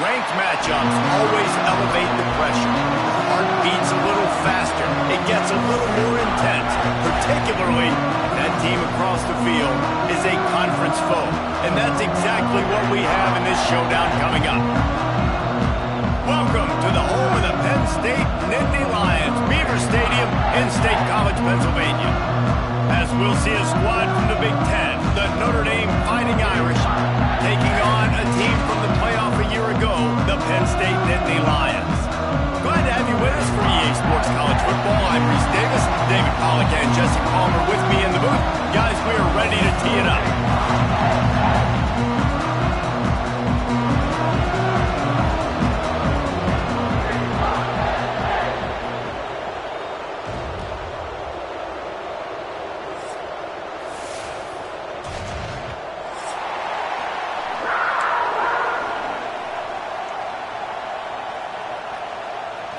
Ranked matchups always elevate the pressure. The heart beats a little faster. It gets a little more intense, particularly when that team across the field is a conference foe. And that's exactly what we have in this showdown coming up. Welcome to the home of the Penn State Nittany Lions, Beaver Stadium in State College, Pennsylvania. As we'll see a squad from the Big Ten, the Notre Dame Fighting Irish, taking on a team from the playoff a year ago, the Penn State Nittany Lions. Glad to have you with us for EA Sports College Football. I'm Reese Davis, David Pollack and Jesse Palmer with me in the booth. Guys, we are ready to tee it up.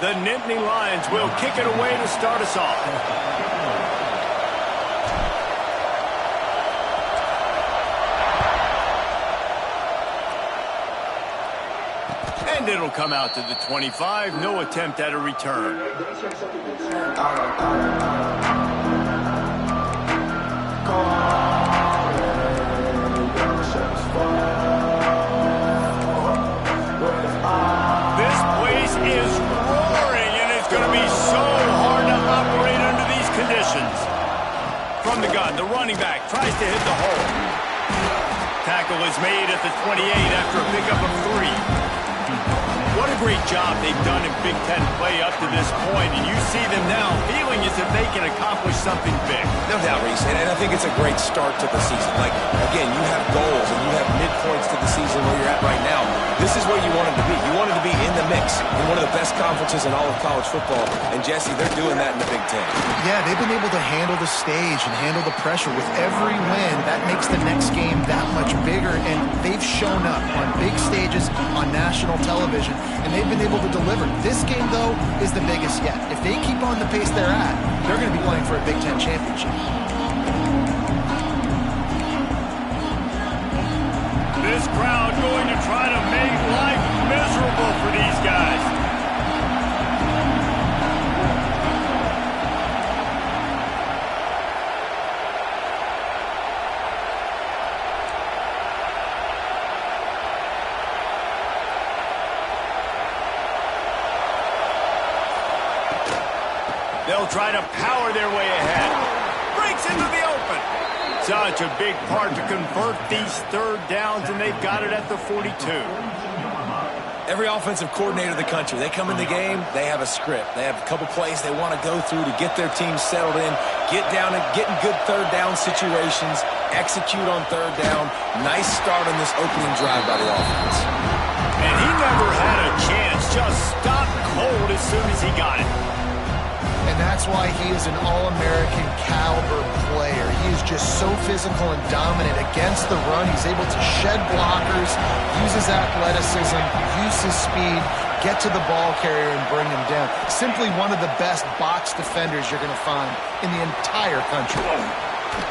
The Nittany Lions will kick it away to start us off. And it'll come out to the 25. No attempt at a return. This place is roaring, and it's going to be so hard to operate under these conditions. From the gun, the running back tries to hit the hole. Tackle is made at the 28 after a pickup of 3. What a great job they've done in Big Ten play up to this point, and you see them now feeling as if they can accomplish something big. No doubt, Reese, and I think it's a great start to the season. Like, again, you have goals and you have midpoints to the season where you're at right now. This is where you wanted to be. You wanted to be in the mix in one of the best conferences in all of college football, and Jesse, they're doing that in the Big Ten. Yeah, they've been able to handle the stage and handle the pressure with every win. That makes the next game that much bigger, and they've shown up on big stages on national television, and they've been able to deliver. This game, though, is the biggest yet. If they keep on the pace they're at, they're going to be playing for a Big Ten championship. This crowd going to try to make life miserable for these guys. They'll try to power their way ahead. Breaks into the open. Such a big part to convert these third downs, and they've got it at the 42. Every offensive coordinator in the country, they come in the game, they have a script. They have a couple plays they want to go through to get their team settled in, get down and get in good third down situations, execute on third down. Nice start on this opening drive by the offense. And he never had a chance, just stopped cold as soon as he got it. And that's why he is an All-American caliber player. He is just so physical and dominant against the run. He's able to shed blockers, use his athleticism, use his speed, get to the ball carrier and bring him down. Simply one of the best box defenders you're going to find in the entire country.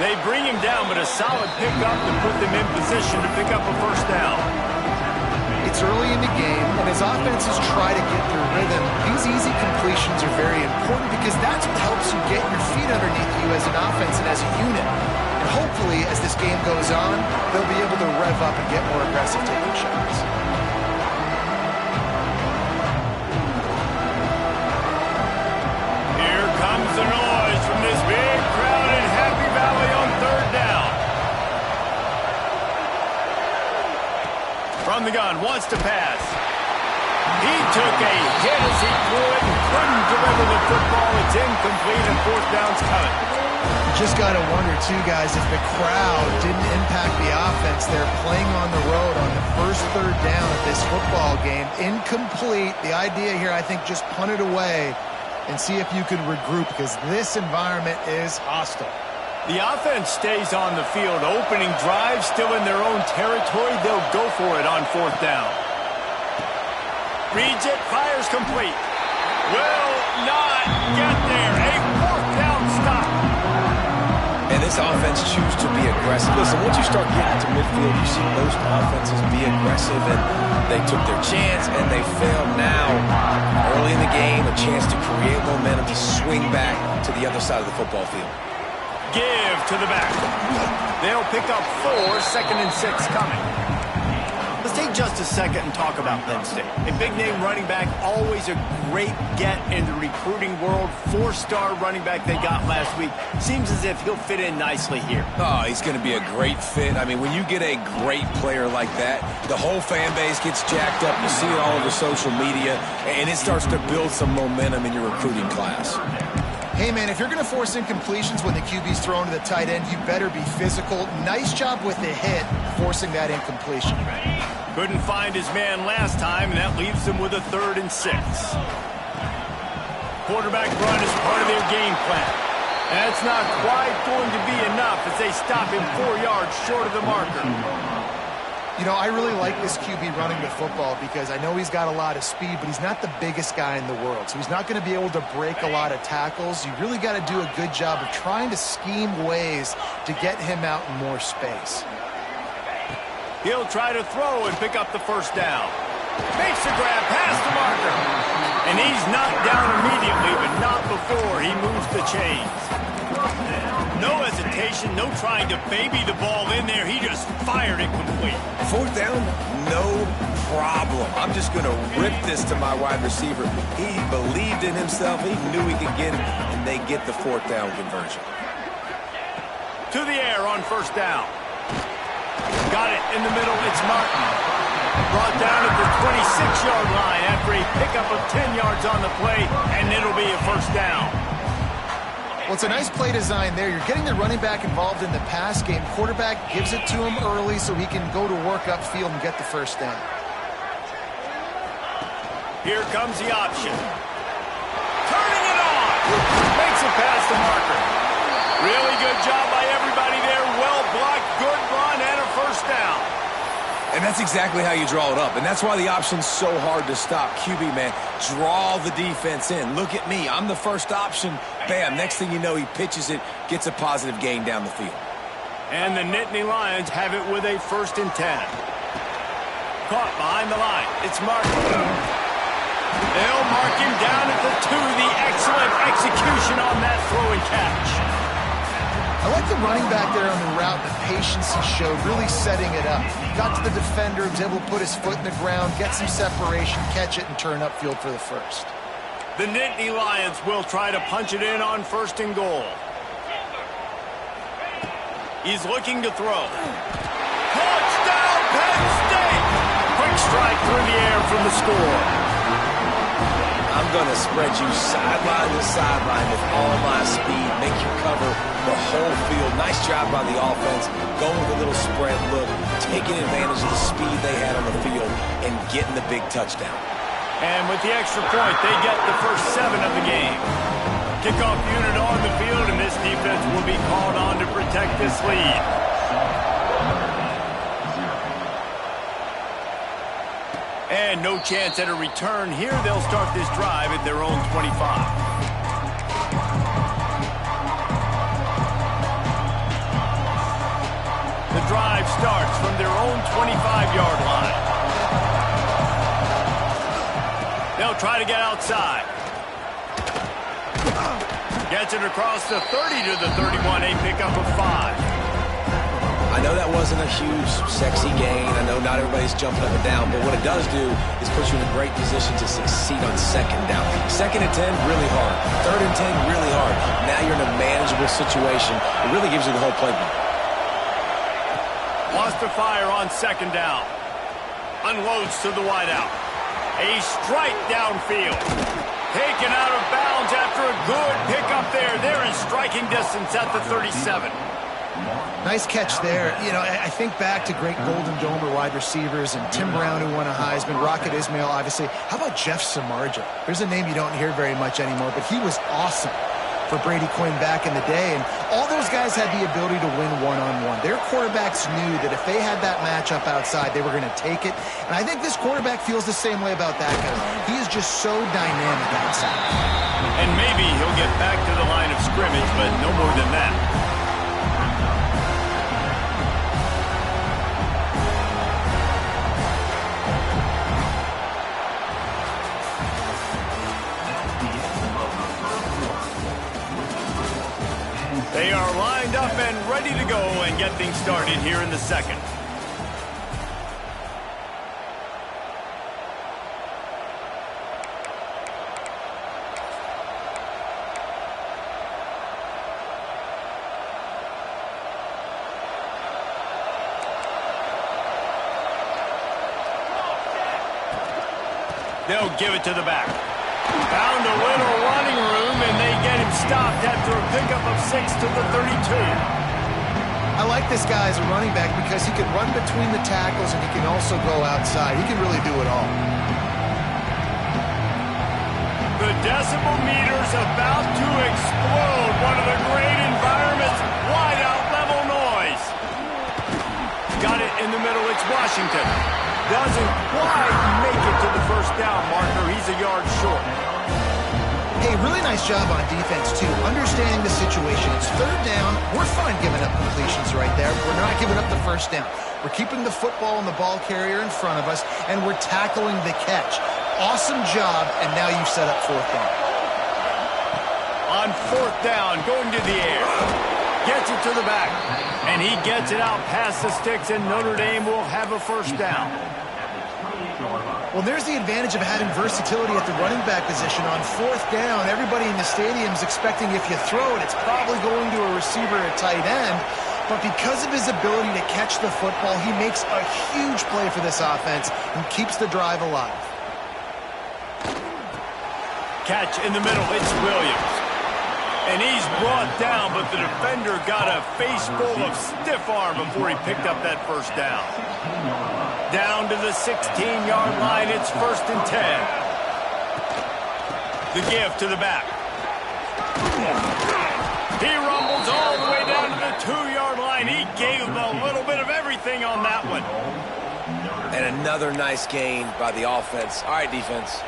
They bring him down, but a solid pickup to put them in position to pick up a first down. It's early in the game, and as offenses try to get their rhythm, these easy completions are very important because that's what helps you get your feet underneath you as an offense and as a unit. And hopefully, as this game goes on, they'll be able to rev up and get more aggressive taking shots. Here comes the noise from this big crowd in Happy Valley on third down. From the gun, wants to pass. He took a hit as he threw it and couldn't deliver the football. It's incomplete and fourth down's coming. You just got to wonder, too, guys, if the crowd didn't impact the offense. They're playing on the road on the first third down of this football game. Incomplete. The idea here, I think, just punt it away and see if you can regroup because this environment is hostile. The offense stays on the field. Opening drive, still in their own territory. They'll go for it on fourth down. Reads it, fires complete. Will not get there. A fourth down stop. And this offense choose to be aggressive? Listen, once you start getting to midfield, you see most offenses be aggressive, and they took their chance, and they failed now. Early in the game, a chance to create momentum, to swing back to the other side of the football field. Give to the back. They'll pick up 4, 2nd and 6 coming. Let's take just a second and talk about Penn State. A big-name running back, always a great get in the recruiting world. 4-star running back they got last week. Seems as if he'll fit in nicely here. Oh, he's going to be a great fit. I mean, when you get a great player like that, the whole fan base gets jacked up. You see it all over social media, and it starts to build some momentum in your recruiting class. Hey, man, if you're going to force incompletions when the QB's thrown to the tight end, you better be physical. Nice job with the hit, forcing that incompletion. Couldn't find his man last time, and that leaves him with a 3rd and 6. Quarterback run is part of their game plan. That's not quite going to be enough as they stop him 4 yards short of the marker. You know, I really like this QB running the football because I know he's got a lot of speed, but he's not the biggest guy in the world. So he's not going to be able to break a lot of tackles. You really got to do a good job of trying to scheme ways to get him out in more space. He'll try to throw and pick up the 1st down. Makes the grab past the marker. And he's knocked down immediately, but not before he moves the chains. No hesitation, no trying to baby the ball in there. He just fired it complete. 4th down, no problem. I'm just going to rip this to my wide receiver. He believed in himself. He knew he could get it, and they get the 4th down conversion. To the air on 1st down. Got it in the middle. It's Martin. Brought down at the 26-yard line after a pickup of 10 yards on the play, and it'll be a 1st down. Well, it's a nice play design there. You're getting the running back involved in the pass game. Quarterback gives it to him early so he can go to work upfield and get the 1st down. Here comes the option. Turning it on. Makes it past the marker. Really good job by everybody there. Well blocked, good run, and a 1st down. And that's exactly how you draw it up. And that's why the option's so hard to stop. QB, man, draw the defense in. Look at me. I'm the first option. Bam. Next thing you know, he pitches it, gets a positive gain down the field. And the Nittany Lions have it with a 1st and 10. Caught behind the line. It's Martin. They'll mark him down at the 2. The excellent execution on that throw and catch. I like the running back there on the route, the patience he showed, really setting it up. Got to the defender, was able to put his foot in the ground, get some separation, catch it, and turn upfield for the 1st. The Nittany Lions will try to punch it in on 1st and goal. He's looking to throw. Touchdown, Penn State! Quick strike through the air from the score. I'm going to spread you sideline to sideline with all my speed, make you cover the whole field. Nice job by the offense, going with a little spread look, taking advantage of the speed they had on the field, and getting the big touchdown. And with the extra point, they get the first 7 of the game. Kickoff unit on the field, and this defense will be called on to protect this lead. And no chance at a return here. They'll start this drive at their own 25. The drive starts from their own 25-yard line. They'll try to get outside. Gets it across the 30 to the 31, a pickup of 5. I know that wasn't a huge, sexy gain. I know not everybody's jumping up and down, but what it does do is put you in a great position to succeed on 2nd down. 2nd and 10, really hard. 3rd and 10, really hard. Now you're in a manageable situation. It really gives you the whole playbook. Lost to fire on 2nd down. Unloads to the wideout. A strike downfield. Taken out of bounds after a good pickup there. They're in striking distance at the 37. Nice catch there. You know, I think back to great Golden Domer wide receivers and Tim Brown, who won a Heisman, Rocket Ismail, obviously. How about Jeff Samardzija? There's a name you don't hear very much anymore, but he was awesome for Brady Quinn back in the day. And all those guys had the ability to win one-on-one. Their quarterbacks knew that if they had that matchup outside, they were going to take it. And I think this quarterback feels the same way about that guy. He is just so dynamic outside. And maybe he'll get back to the line of scrimmage, but no more than that. things started here in the second. They'll give it to the back. Found a little running room, and they get him stopped after a pickup of 6 to the 32. I like this guy as a running back because he can run between the tackles and he can also go outside. He can really do it all. The decibel meter's about to explode. One of the great environments. Wide out level noise. Got it in the middle. It's Washington. Doesn't quite make it to the first down marker. He's a yard short. Hey, really nice job on defense, too. Understanding the situation. It's third down. We're fine giving up completions right there. We're not giving up the first down. We're keeping the football and the ball carrier in front of us, and we're tackling the catch. Awesome job, and now you've set up fourth down. On fourth down, going to the air. Gets it to the back. And he gets it out past the sticks, and Notre Dame will have a first down. Well, there's the advantage of having versatility at the running back position. On fourth down, everybody in the stadium is expecting if you throw it, it's probably going to a receiver or tight end. But because of his ability to catch the football, he makes a huge play for this offense and keeps the drive alive. Catch in the middle. It's Williams. And he's brought down, but the defender got a face full of stiff arm before he picked up that first down. Down to the 16-yard line. It's 1st and 10. The give to the back. He rumbles all the way down to the 2-yard line. He gave a little bit of everything on that one. And another nice gain by the offense. All right, defense.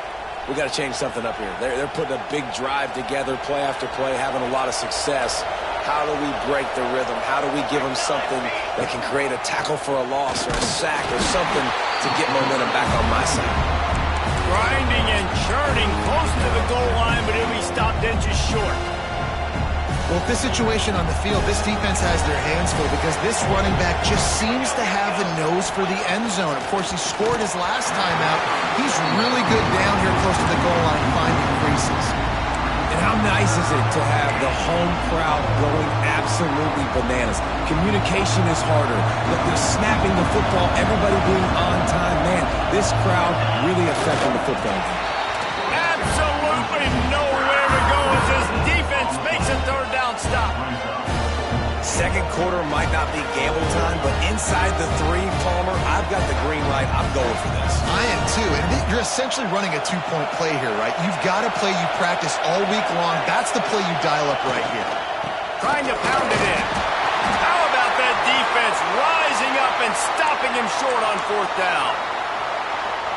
We got to change something up here. They're putting a big drive together, play after play, having a lot of success. How do we break the rhythm? How do we give them something that can create a tackle for a loss or a sack or something to get momentum back on my side? Grinding and churning close to the goal line, but he'll be stopped inches short. Well, with this situation on the field, this defense has their hands full because this running back just seems to have the nose for the end zone. Of course, he scored his last time out. He's really good down here close to the goal line, finding creases. And how nice is it to have the home crowd going absolutely bananas? Communication is harder. They're snapping the football, everybody being on time. Man, this crowd really affecting the football game. Absolutely nowhere to go as this defense makes a third down stop. Second quarter might not be gamble time, but inside the 3, Palmer, I've got the green light. I'm going for this. I am too, and you're essentially running a 2-point play here, right? You've got a play you practice all week long. That's the play you dial up right here. Trying to pound it in. How about that defense rising up and stopping him short on fourth down?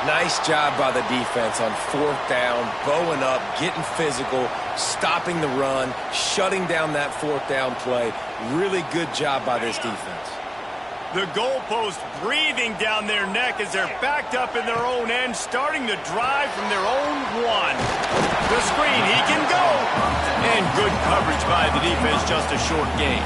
Nice job by the defense on fourth down, bowing up, getting physical, stopping the run, shutting down that fourth down play. Really good job by this defense. The goalpost breathing down their neck as they're backed up in their own end, starting the drive from their own 1. The screen, he can go. And good coverage by the defense, just a short gain.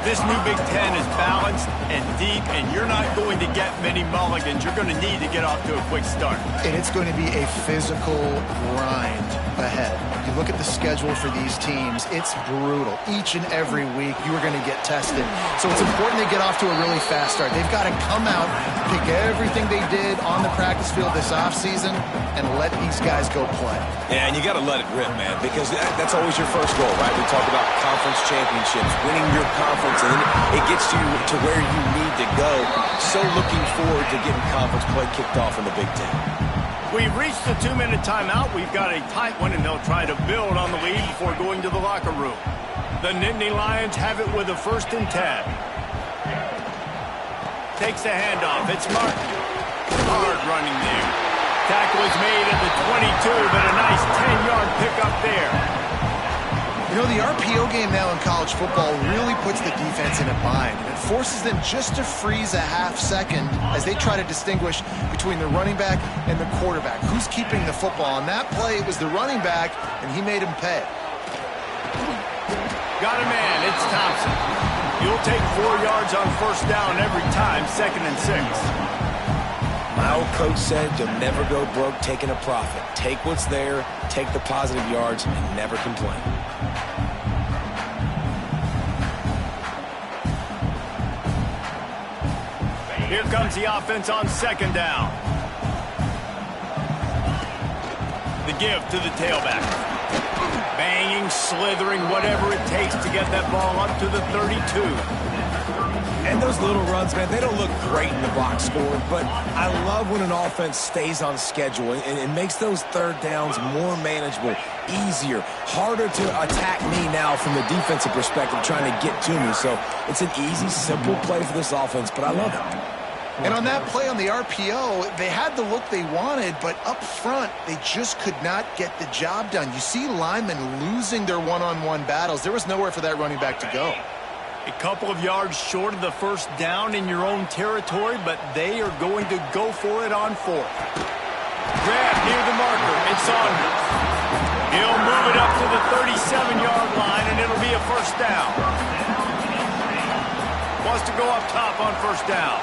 This new Big Ten is balanced and deep, and you're not going to get many mulligans. You're going to need to get off to a quick start. And it's going to be a physical grind ahead. You look at the schedule for these teams, it's brutal. Each and every week, you are going to get tested. So it's important they get off to a really fast start. They've got to come out, pick everything they did on the practice field this offseason, and let these guys go play. Yeah, and you got to let it rip, man, because that's always your first goal, right? We talk about conference championships, winning your conference, and then it gets you to where you need to go. So looking forward to getting conference play kicked off in the Big Ten. We've reached the 2-minute timeout. We've got a tight one, and they'll try to build on the lead before going to the locker room. The Nittany Lions have it with a 1st and 10. Takes the handoff. It's Martin. Hard running there. Tackle is made at the 22, but a nice 10-yard pickup there. You know, the RPO game now in college football really puts the defense in a bind. It forces them just to freeze a half second as they try to distinguish between the running back and the quarterback. Who's keeping the football? On that play, it was the running back, and he made him pay. Got a man. It's Thompson. You'll take 4 yards on first down every time, 2nd and 6. My old coach said you'll never go broke taking a profit. Take what's there, take the positive yards, and never complain. Here comes the offense on 2nd down. The give to the tailback. Banging, slithering, whatever it takes to get that ball up to the 32. And those little runs, man, they don't look great in the box score, but I love when an offense stays on schedule and it makes those 3rd downs more manageable, easier, harder to attack me now from the defensive perspective trying to get to me. So it's an easy, simple play for this offense, but I love it. And on that play on the RPO, they had the look they wanted, but up front, they just could not get the job done. You see linemen losing their one-on-one battles. There was nowhere for that running back to go. A couple of yards short of the first down in your own territory, but they are going to go for it on 4th. Grab near the marker. It's Saunders. He'll move it up to the 37-yard line, and it'll be a first down. Wants to go up top on first down.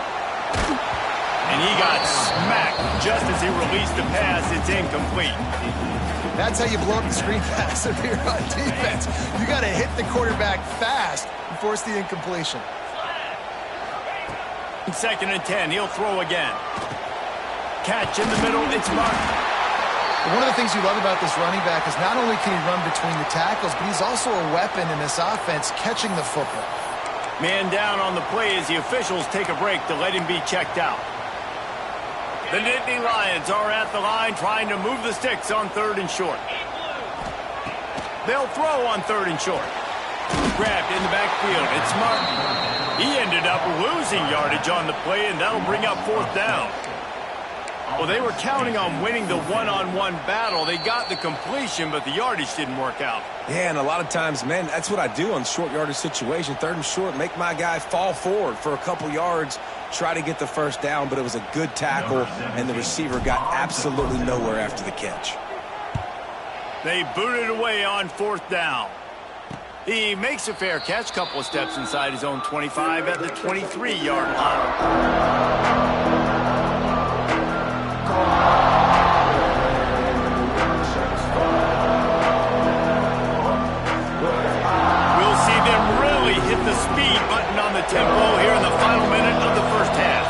And he got smacked just as he released the pass. It's incomplete. That's how you blow up the screen pass if you're on defense. You got to hit the quarterback fast and force the incompletion. 2nd and 10. He'll throw again. Catch in the middle. It's Martin. One of the things you love about this running back is not only can he run between the tackles, but he's also a weapon in this offense catching the football. Man down on the play as the officials take a break to let him be checked out. The Nittany Lions are at the line trying to move the sticks on 3rd and short. They'll throw on 3rd and short. Grabbed in the backfield. It's Martin. He ended up losing yardage on the play, and that'll bring up 4th down. Well, they were counting on winning the one-on-one battle. They got the completion, but the yardage didn't work out. Yeah, and a lot of times, man, that's what I do on short yardage situation. 3rd and short, make my guy fall forward for a couple yards, try to get the first down, but it was a good tackle, and the receiver got absolutely nowhere after the catch. They booted away on 4th down. He makes a fair catch, couple of steps inside his own 25 at the 23-yard line. We'll see them really hit the speed button on the tempo here in the final minute of the first half.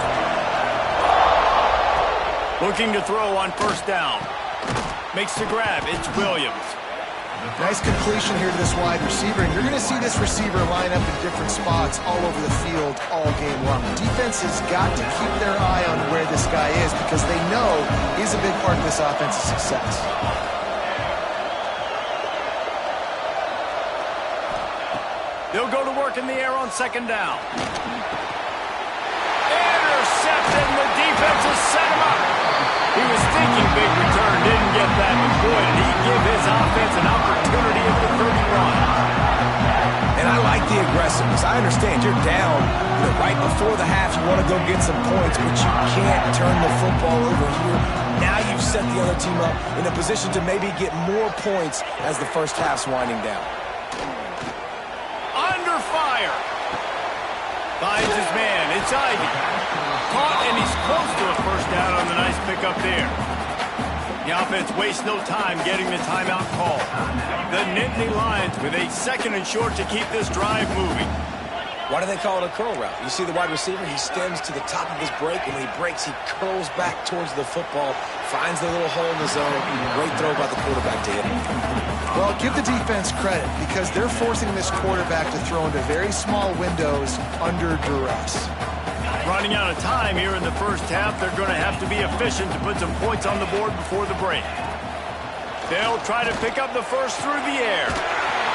Looking to throw on first down. Makes the grab. It's Williams. Nice completion here to this wide receiver, and you're going to see this receiver line up in different spots all over the field all game long. Defense has got to keep their eye on where this guy is because they know he's a big part of this offense's success. They'll go to work in the air on 2nd down. Intercepted, and the defense has set him up. He was thinking big return, didn't get that, but boy, did he give his offense an opportunity at the 31. And I like the aggressiveness. I understand you're down, right before the half. You want to go get some points, but you can't turn the football over here. Now you've set the other team up in a position to maybe get more points as the first half's winding down. Under fire. Finds his man. It's Ivy. Caught, and he's close to a first down on the nice pickup there. The offense wastes no time getting the timeout call. The Nittany Lions with a 2nd and short to keep this drive moving. Why do they call it a curl route? You see the wide receiver, he stems to the top of his break, and when he breaks, he curls back towards the football, finds the little hole in the zone. Great throw by the quarterback to hit him. Well, give the defense credit because they're forcing this quarterback to throw into very small windows under duress. Running out of time here in the first half, they're going to have to be efficient to put some points on the board before the break. They'll try to pick up the first through the air.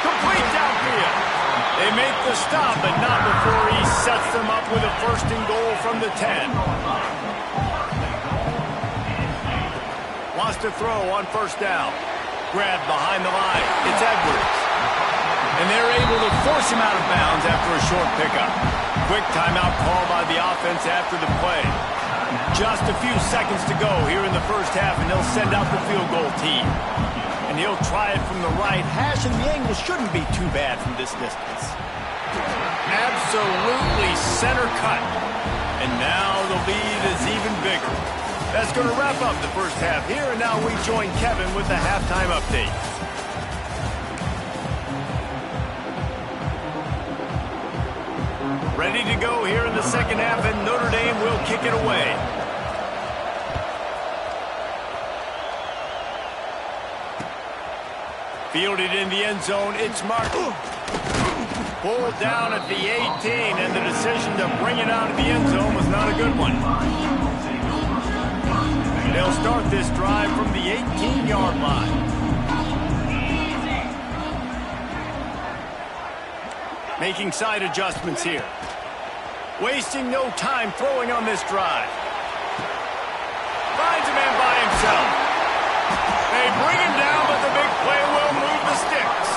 Complete downfield. They make the stop, but not before he sets them up with a 1st and goal from the 10. Wants to throw on first down. Grab behind the line. It's Edwards. And they're able to force him out of bounds after a short pickup. Quick timeout call by the offense after the play. Just a few seconds to go here in the first half, and they'll send out the field goal team. And he'll try it from the right hash, and the angle shouldn't be too bad from this distance. absolutely center cut. And now the lead is even bigger. That's going to wrap up the first half here, and now we join Kevin with the halftime update. Ready to go here in the second half, and Notre Dame will kick it away. Fielded in the end zone, it's Martin. Pulled down at the 18, and the decision to bring it out of the end zone was not a good one. They'll start this drive from the 18-yard line. Making side adjustments here. Wasting no time throwing on this drive. Finds a man by himself. They bring him down, but the big play will move the sticks.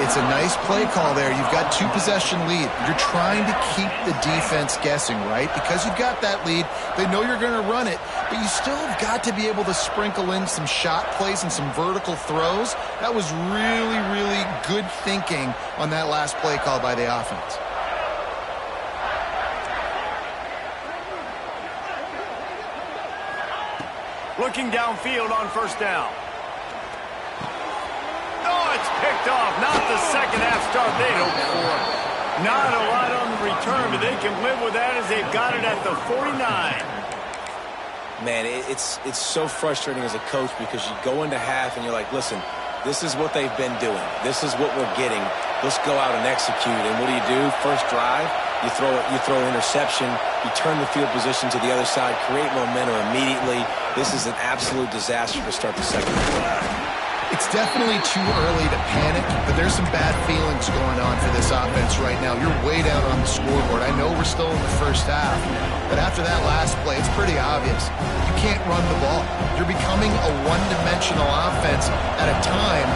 It's a nice play call there. You've got 2-possession lead. You're trying to keep the defense guessing, right? Because you've got that lead, they know you're going to run it, but you still have got to be able to sprinkle in some shot plays and some vertical throws. That was really, really good thinking on that last play call by the offense. Looking downfield on first down. Oh, it's picked off. Not the second half start they'd hoped for. Not a lot on the return, but they can live with that as they've got it at the 49. Man, it's so frustrating as a coach because you go into half and you're like, listen, this is what they've been doing. This is what we're getting. Let's go out and execute. And what do? First drive, you throw an interception, you turn the field position to the other side, create momentum immediately. This is an absolute disaster to start the second half. It's definitely too early to panic, but there's some bad feelings going on for this offense right now. You're way down on the scoreboard. I know we're still in the first half, but after that last play, it's pretty obvious. You can't run the ball. You're becoming a one-dimensional offense at a time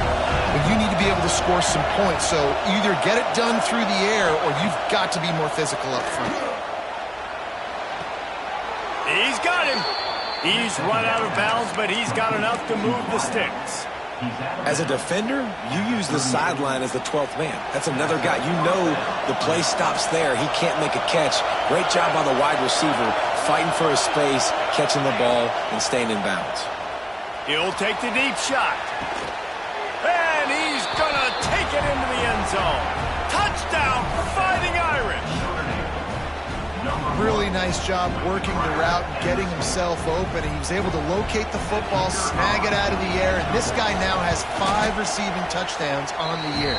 when you need to be able to score some points. So either get it done through the air or you've got to be more physical up front. He's got him. He's run out of bounds, but he's got enough to move the sticks. As a defender, you use the sideline as the 12th man. That's another guy. You know the play stops there. He can't make a catch. Great job by the wide receiver, fighting for his space, catching the ball, and staying in bounds. He'll take the deep shot. And he's going to take it into the end zone. Touchdown, Fighting Irish. Really nice job working the route and getting himself open. He was able to locate the football, snag it out of the air, and this guy now has 5 receiving touchdowns on the year.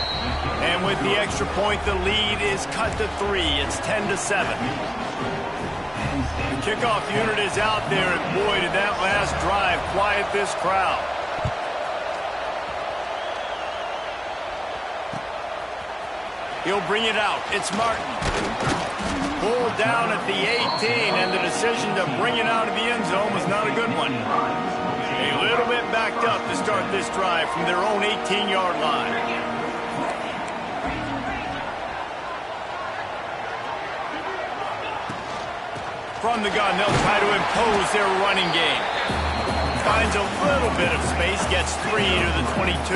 And with the extra point, the lead is cut to 3. It's 10-7. The kickoff unit is out there, and boy, did that last drive quiet this crowd. He'll bring it out. It's Martin. Pulled down at the 18, and the decision to bring it out of the end zone was not a good one. A little bit backed up to start this drive from their own 18-yard line. From the gun, they'll try to impose their running game. Finds a little bit of space, gets 3 to the 22.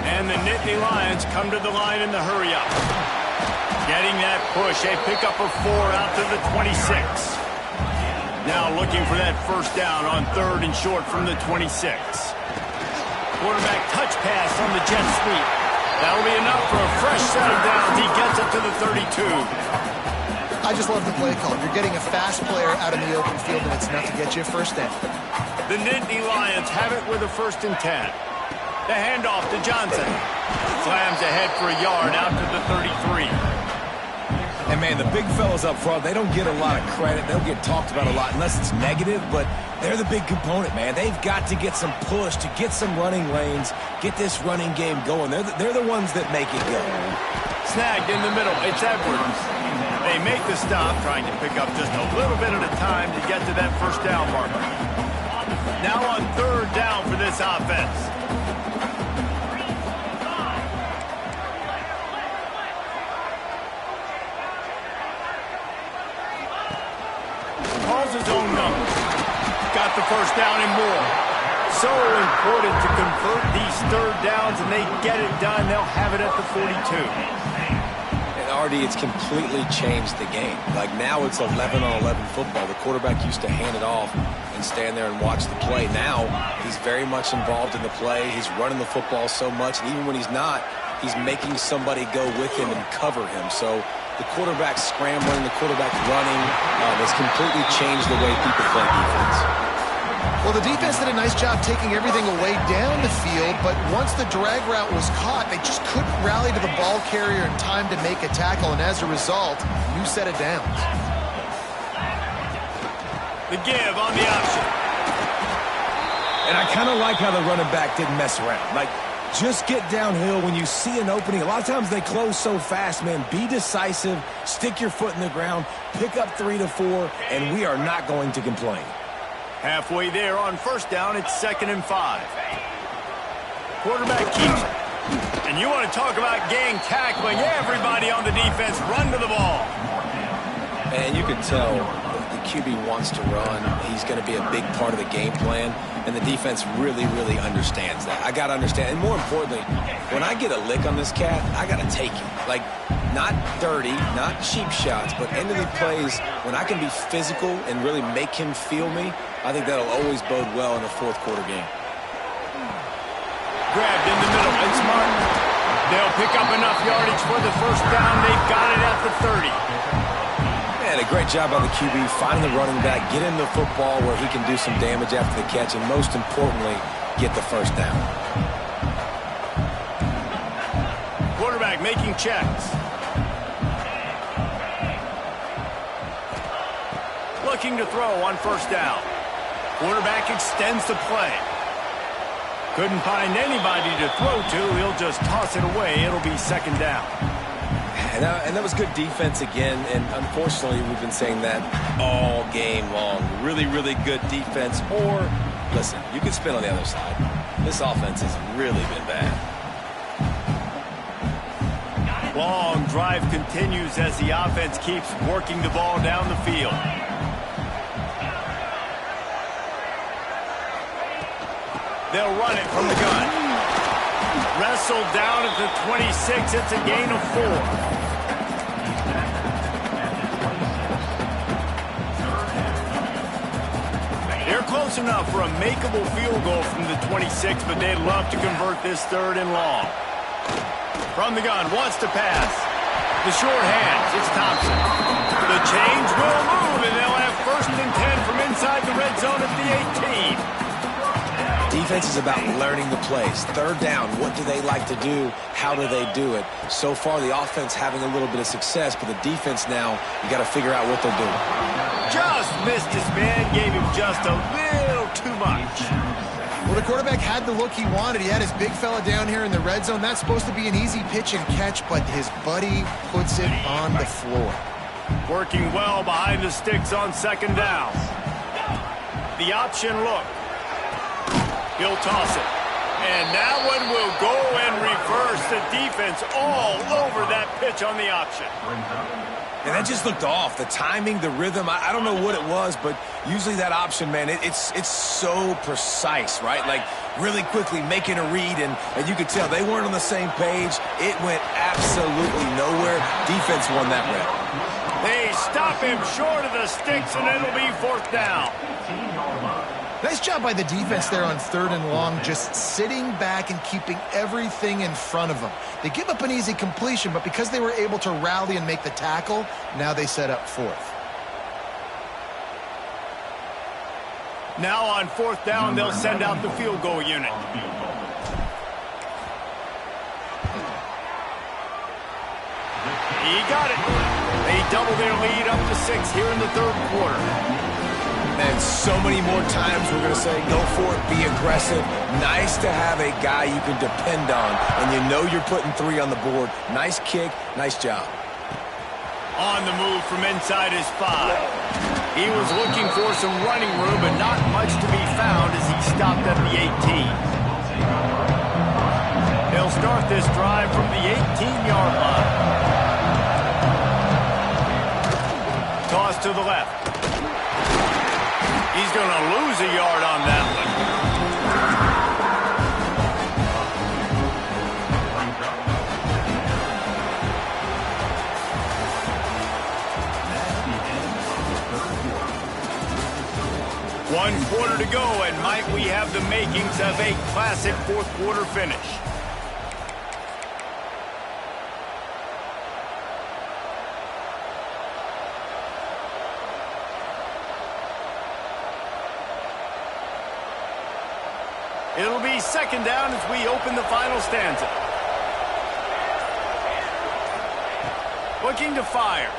And the Nittany Lions come to the line in the hurry-up. Getting that push, a pickup of 4 out to the 26. Now looking for that first down on 3rd and short from the 26. Quarterback touch pass on the jet sweep. That'll be enough for a fresh set of downs. He gets it to the 32. I just love the play call. You're getting a fast player out in the open field, and it's enough to get you a first down. The Nittany Lions have it with a 1st and 10. The handoff to Johnson. Slams ahead for a yard out to the 33. And, man, the big fellas up front, they don't get a lot of credit. They don't get talked about a lot unless it's negative, but they're the big component, man. They've got to get some push, to get some running lanes, get this running game going. They're the ones that make it go. Snagged in the middle. It's Edwards. They make the stop, trying to pick up just a little bit at a time to get to that first down marker. Now on 3rd down for this offense. Calls his own number. Got the first down and more. So important to convert these 3rd downs, and they get it done. They'll have it at the 42. Artie, it's completely changed the game. Like now it's 11-on-11 football. The quarterback used to hand it off and stand there and watch the play. Now he's very much involved in the play. He's running the football so much, and even when he's not, he's making somebody go with him and cover him. So the quarterback scrambling, the quarterback running has completely changed the way people play defense. Well, the defense did a nice job taking everything away down the field, but once the drag route was caught, they just couldn't rally to the ball carrier in time to make a tackle, and as a result, new set of downs. The give on the option. And I kind of like how the running back didn't mess around. Like, just get downhill when you see an opening. A lot of times they close so fast, man. Be decisive, stick your foot in the ground, pick up 3 to 4, and we are not going to complain. Halfway there on first down, it's 2nd and 5. Quarterback keeps it. And you want to talk about gang tackling. Everybody on the defense run to the ball. And you can tell the QB wants to run. He's going to be a big part of the game plan. And the defense really, really understands that. I got to understand. And more importantly, when I get a lick on this cat, I got to take it. Like, not dirty, not cheap shots, but end of the plays, when I can be physical and really make him feel me, I think that'll always bode well in a fourth quarter game. Grabbed in the middle. It's Martin. They'll pick up enough yardage for the first down. They've got it at the 30. Man, a great job by the QB, finding the running back, get him the football where he can do some damage after the catch, and most importantly, get the first down. Quarterback making checks. Looking to throw on first down. Quarterback extends the play. Couldn't find anybody to throw to. He'll just toss it away. It'll be 2nd down. And that was good defense again, and unfortunately we've been saying that all game long. Really, really good defense. Or, listen, you can spin on the other side. This offense has really been bad. Long drive continues as the offense keeps working the ball down the field. They'll run it from the gun. Wrestled down at the 26. It's a gain of 4. They're close enough for a makeable field goal from the 26, but they'd love to convert this 3rd and long. From the gun, wants to pass. The short hands, it's Thompson. The change will move, and they'll have 1st and 10 from inside the red zone at the 18. Defense is about learning the plays. 3rd down, what do they like to do? How do they do it? So far, the offense having a little bit of success, but the defense now, you got to figure out what they're doing. Just missed his man, gave him just a little too much. Well, the quarterback had the look he wanted. He had his big fella down here in the red zone. That's supposed to be an easy pitch and catch, but his buddy puts it on the floor. Working well behind the sticks on 2nd down. The option look. He'll toss it. And that one will go and reverse. The defense all over that pitch on the option. And that just looked off. The timing, the rhythm, I don't know what it was, but usually that option, man, it's so precise, right? Like really quickly making a read, and you could tell they weren't on the same page. It went absolutely nowhere. Defense won that rep. They stop him short of the sticks, and it'll be 4th down. Nice job by the defense there on 3rd and long, just sitting back and keeping everything in front of them. They give up an easy completion, but because they were able to rally and make the tackle, now they set up 4th. Now on 4th down, they'll send out the field goal unit. He got it. They double their lead up to 6 here in the 3rd quarter. And so many more times we're going to say, go for it, be aggressive. Nice to have a guy you can depend on, and you know you're putting 3 on the board. Nice kick, nice job. On the move from inside his 5. He was looking for some running room, but not much to be found as he stopped at the 18. He'll start this drive from the 18-yard line. Toss to the left. He's going to lose a yard on that one. 1 quarter to go, and might we have the makings of a classic fourth quarter finish. It'll be second down as we open the final stanza. Looking to fire.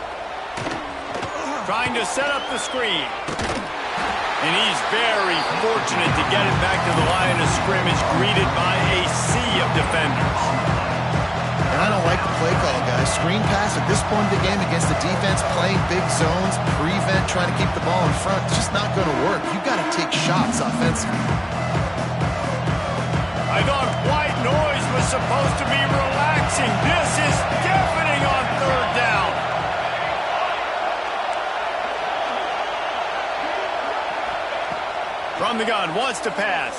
Trying to set up the screen. And he's very fortunate to get it back to the line of scrimmage, greeted by a sea of defenders. And I don't like the play call, guys. Screen pass at this point of the game against the defense playing big zones, prevent, trying to keep the ball in front. It's just not going to work. You've got to take shots offensively. I thought white noise was supposed to be relaxing. This is deafening on third down. From the gun, wants to pass.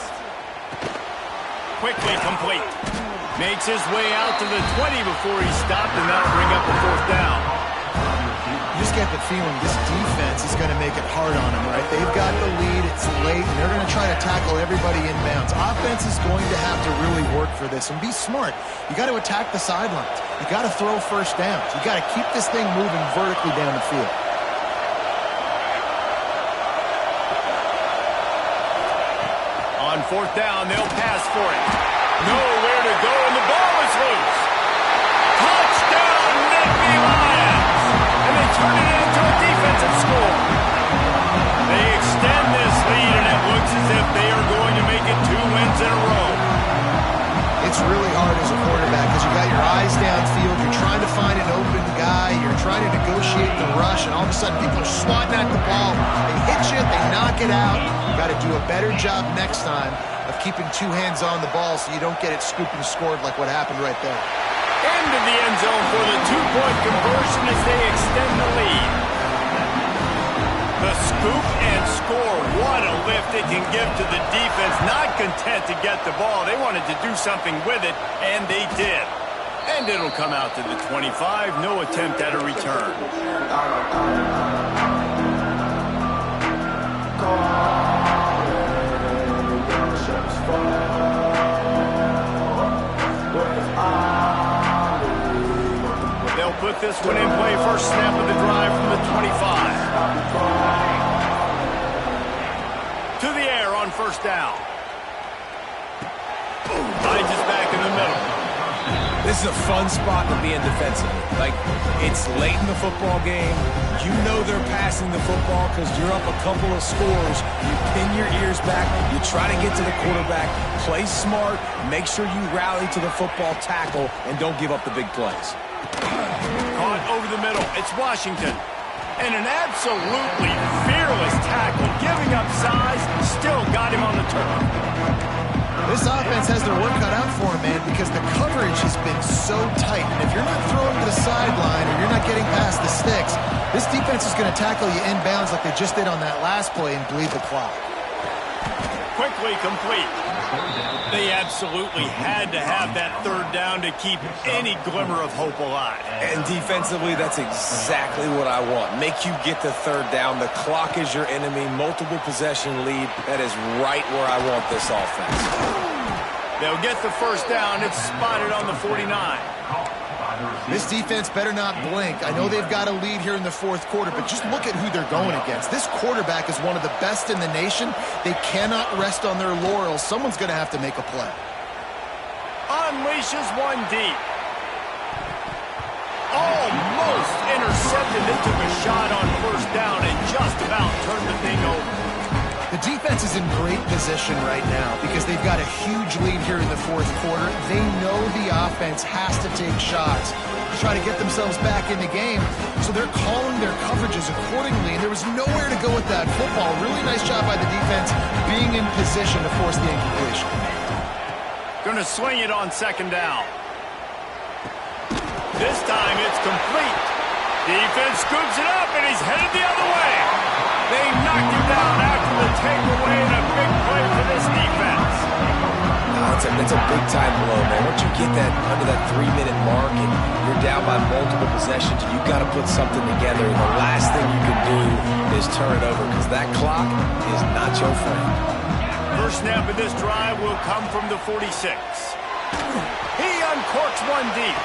Quickly complete. Makes his way out to the 20 before he stopped, and that'll bring up a fourth down. You just get the feeling this defense is going to make it hard on them, right? They've got the lead, it's late, and they're going to try to tackle everybody inbounds. Offense is going to have to really work for this and be smart. You got to attack the sidelines. You got to throw first downs. You got to keep this thing moving vertically down the field. On fourth down, they'll pass for it. Nowhere to go, and the ball is loose. Touchdown, Nittany Lions! And they turn it into a defensive score. They extend this lead, and it looks as if they are going to make it 2 wins in a row. It's really hard as a quarterback because you got your eyes downfield, you're trying to find an open guy, you're trying to negotiate the rush, and all of a sudden people are swatting at the ball. They hit you, they knock it out. You got to do a better job next time of keeping 2 hands on the ball so you don't get it scooped and scored like what happened right there. Into the end zone for the 2-point conversion as they extend the lead. The scoop and score, what a lift it can give to the defense. Not content to get the ball, they wanted to do something with it, and they did. And it'll come out to the 25, no attempt at a return. They'll put this one in play, first snap of the drive from the 25. To the air on first down. Finds us back in the middle. This is a fun spot to be in defensively. Like, it's late in the football game. You know they're passing the football because you're up a couple of scores. You pin your ears back. You try to get to the quarterback. Play smart. Make sure you rally to the football tackle and don't give up the big plays. Caught over the middle. It's Washington. And an absolutely fearless tackle. Giving up size. Still got him on the turf. This offense has their work cut out for them, man, because the coverage has been so tight. And if you're not throwing to the sideline or you're not getting past the sticks, this defense is going to tackle you inbounds like they just did on that last play and bleed the clock. Quickly complete. They absolutely had to have that third down to keep any glimmer of hope alive. And defensively, that's exactly what I want. Make you get the third down. The clock is your enemy. Multiple possession lead. That is right where I want this offense. They'll get the first down. It's spotted on the 49. This defense better not blink. I know they've got a lead here in the fourth quarter, but just look at who they're going against. This quarterback is one of the best in the nation. They cannot rest on their laurels. Someone's going to have to make a play. Unleashes one deep. Almost intercepted. They took a shot on first down and just about turned the thing over. The defense is in great position right now because they've got a huge lead here in the fourth quarter. They know the offense has to take shots to try to get themselves back in the game, so they're calling their coverages accordingly, and there was nowhere to go with that football. Really nice job by the defense being in position to force the incompletion. Going to swing it on second down. This time it's complete. Defense scoops it up, and he's headed the other way. They knocked him down after the takeaway, and a big play for this defense. it's a big-time blow, man. Once you get that under that 3-minute mark and you're down by multiple possessions, you've got to put something together. And the last thing you can do is turn it over because that clock is not your friend. First snap of this drive will come from the 46. He uncorks one deep.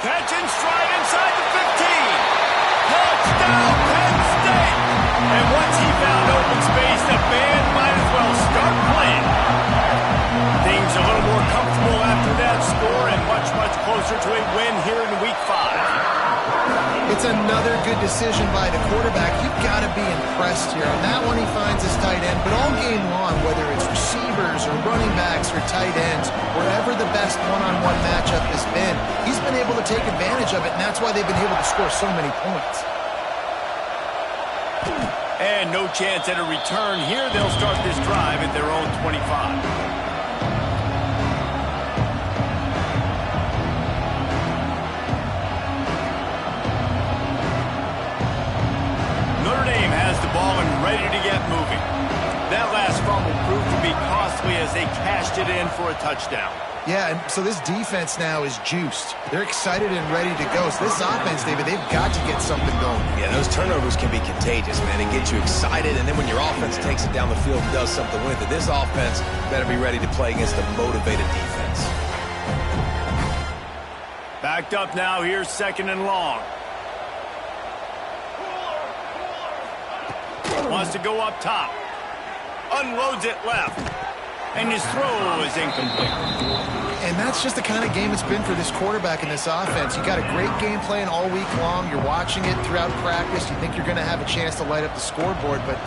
Catch in stride inside the 15. Touchdown, Penn State! And once he found open space, the band might as well start playing. Things a little more comfortable after that score and much, much closer to a win here in Week 5. It's another good decision by the quarterback. You've got to be impressed here. On that one, he finds his tight end. But all game long, whether it's receivers or running backs or tight ends, wherever the best one-on-one matchup has been, he's been able to take advantage of it, and that's why they've been able to score so many points. And no chance at a return here. They'll start this drive at their own 25. Ball and ready to get moving. That last fumble proved to be costly as they cashed it in for a touchdown. Yeah, and so this defense now is juiced. They're excited and ready to go. So this offense, David, they've got to get something going. Yeah, those turnovers can be contagious, man. It gets you excited, and then when your offense takes it down the field and does something with it, this offense better be ready to play against a motivated defense. Backed up now. Here's second and long. Wants to go up top. Unloads it left. And his throw is incomplete. And that's just the kind of game it's been for this quarterback in this offense. You got a great game plan all week long. You're watching it throughout practice. You think you're going to have a chance to light up the scoreboard, but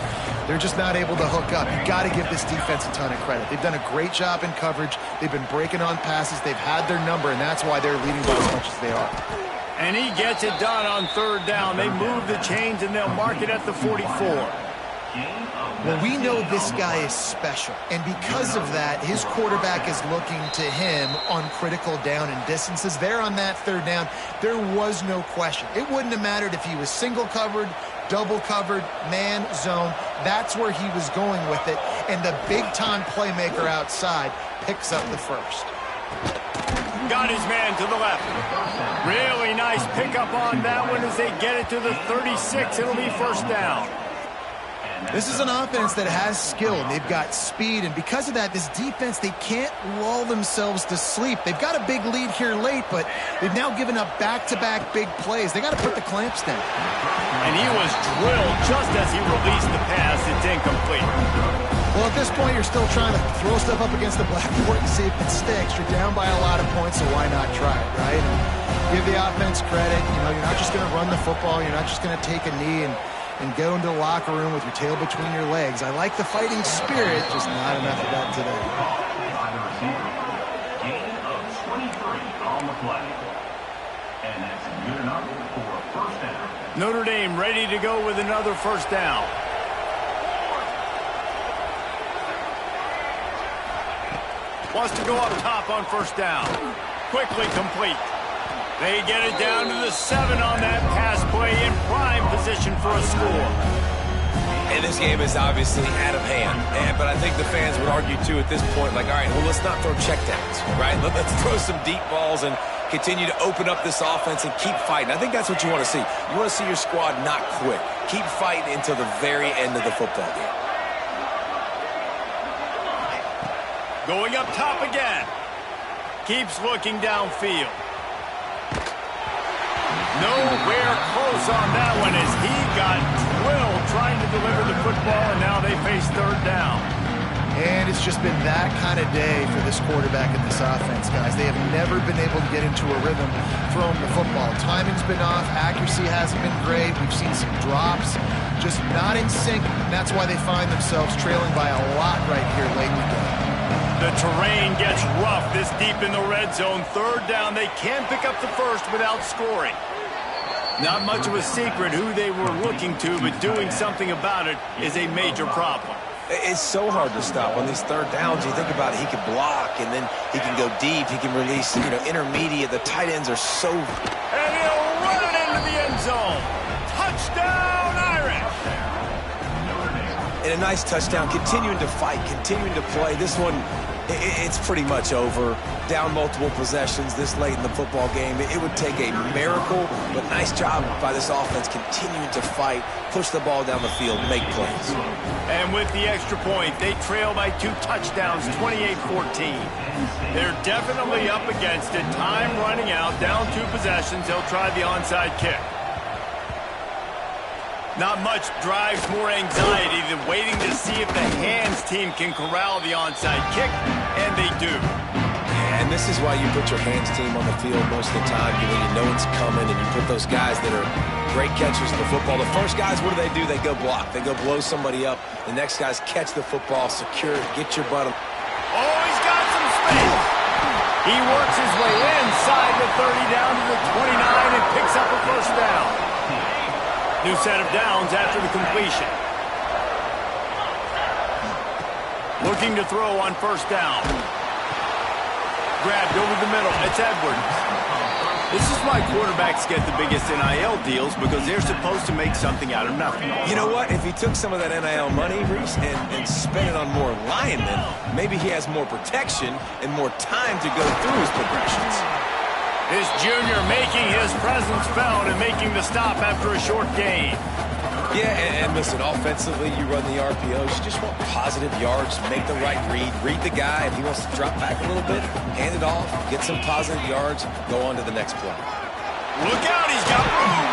they're just not able to hook up. You got to give this defense a ton of credit. They've done a great job in coverage. They've been breaking on passes. They've had their number, and that's why they're leading by as much as they are. And he gets it done on third down. They move the chains, and they'll mark it at the 44. Well, we know this guy is special, and because of that, his quarterback is looking to him on critical down and distances. There on that third down, there was no question. It wouldn't have mattered if he was single covered, double covered, man, zone. That's where he was going with it, and the big-time playmaker outside picks up the first. Got his man to the left. Really nice pickup on that one as they get it to the 36. It'll be first down. This is an offense that has skill, and they've got speed, and because of that, this defense, they can't lull themselves to sleep. They've got a big lead here late, but they've now given up back-to-back big plays. They got to put the clamps down. And he was drilled just as he released the pass. It's incomplete. Well, at this point, you're still trying to throw stuff up against the blackboard and see if it sticks. You're down by a lot of points, so why not try it, right? And give the offense credit. You know, you're not just going to run the football. You're not just going to take a knee and go into the locker room with your tail between your legs. I like the fighting spirit, just not enough of that today. Gain of 23 on the play. And that's good enough for a first down. Notre Dame ready to go with another first down. Wants to go up top on first down. Quickly complete. They get it down to the 7 on that pass play in prime position for a score. And this game is obviously out of hand. But I think the fans would argue, too, at this point, like, all right, well, let's not throw checkdowns, right? Let's throw some deep balls and continue to open up this offense and keep fighting. I think that's what you want to see. You want to see your squad not quit. Keep fighting until the very end of the football game. Going up top again. Keeps looking downfield. Nowhere close on that one as he got drilled trying to deliver the football, and now they face third down. And it's just been that kind of day for this quarterback and this offense, guys. They have never been able to get into a rhythm throwing the football. Timing's been off. Accuracy hasn't been great. We've seen some drops, just not in sync, and that's why they find themselves trailing by a lot right here late in the game. The terrain gets rough this deep in the red zone. Third down, they can't pick up the first without scoring. Not much of a secret who they were looking to, but doing something about it is a major problem. It's so hard to stop on these third downs. You think about it, he can block, and then he can go deep. He can release, intermediate. The tight ends are so... And he'll run it into the end zone. Touchdown, Irish! And a nice touchdown, continuing to fight, continuing to play. This one, it's pretty much over. Down multiple possessions this late in the football game. It would take a miracle, but nice job by this offense continuing to fight, push the ball down the field, make plays. And with the extra point, they trail by 2 touchdowns, 28-14. They're definitely up against it. Time running out, down 2 possessions. They'll try the onside kick. Not much drives more anxiety than waiting to see if the hands team can corral the onside kick, and they do. And this is why you put your hands team on the field most of the time when you know it's coming, and you put those guys that are great catchers of the football. The first guys, what do? They go block. They go blow somebody up. The next guys catch the football, secure it, get your butt. Oh, he's got some space. He works his way inside the 30 down to the 29 and picks up a first down. New set of downs after the completion. Looking to throw on first down. Grabbed over the middle. It's Edwards. This is why quarterbacks get the biggest NIL deals, because they're supposed to make something out of nothing. You know what? If he took some of that NIL money, Reese, and spent it on more linemen, maybe he has more protection and more time to go through his progressions. This junior making his presence felt and making the stop after a short gain. Yeah, and listen, offensively, you run the RPOs. You just want positive yards, make the right read the guy. If he wants to drop back a little bit, hand it off, get some positive yards, go on to the next play. Look out, he's got room.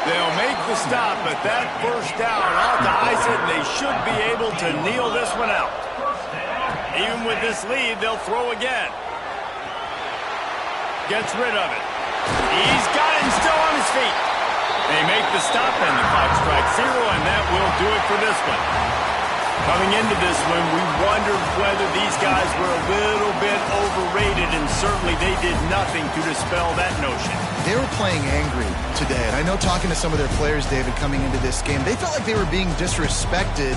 They'll make the stop, but that first down out to Isaac, and they should be able to kneel this one out. Even with this lead, they'll throw again. Gets rid of it. He's got him still on his feet. They make the stop, and the clock strikes 0, and that will do it for this one. Coming into this one, we wondered whether these guys were a little bit overrated, and certainly they did nothing to dispel that notion. They were playing angry today, and I know talking to some of their players, David, coming into this game, they felt like they were being disrespected.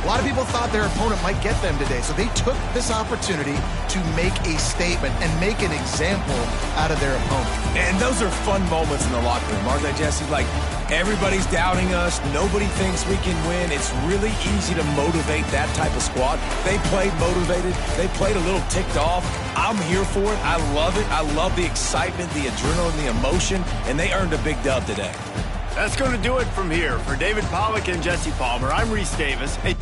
A lot of people thought their opponent might get them today, so they took this opportunity to make a statement and make an example out of their opponent. And those are fun moments in the locker room, aren't they, Jesse? Like, everybody's doubting us. Nobody thinks we can win. It's really easy to motivate that type of squad. They played motivated. They played a little ticked off. I'm here for it. I love it. I love the excitement, the adrenaline, the emotion, and they earned a big dub today. That's going to do it from here. For David Pollack and Jesse Palmer, I'm Reese Davis. Hey.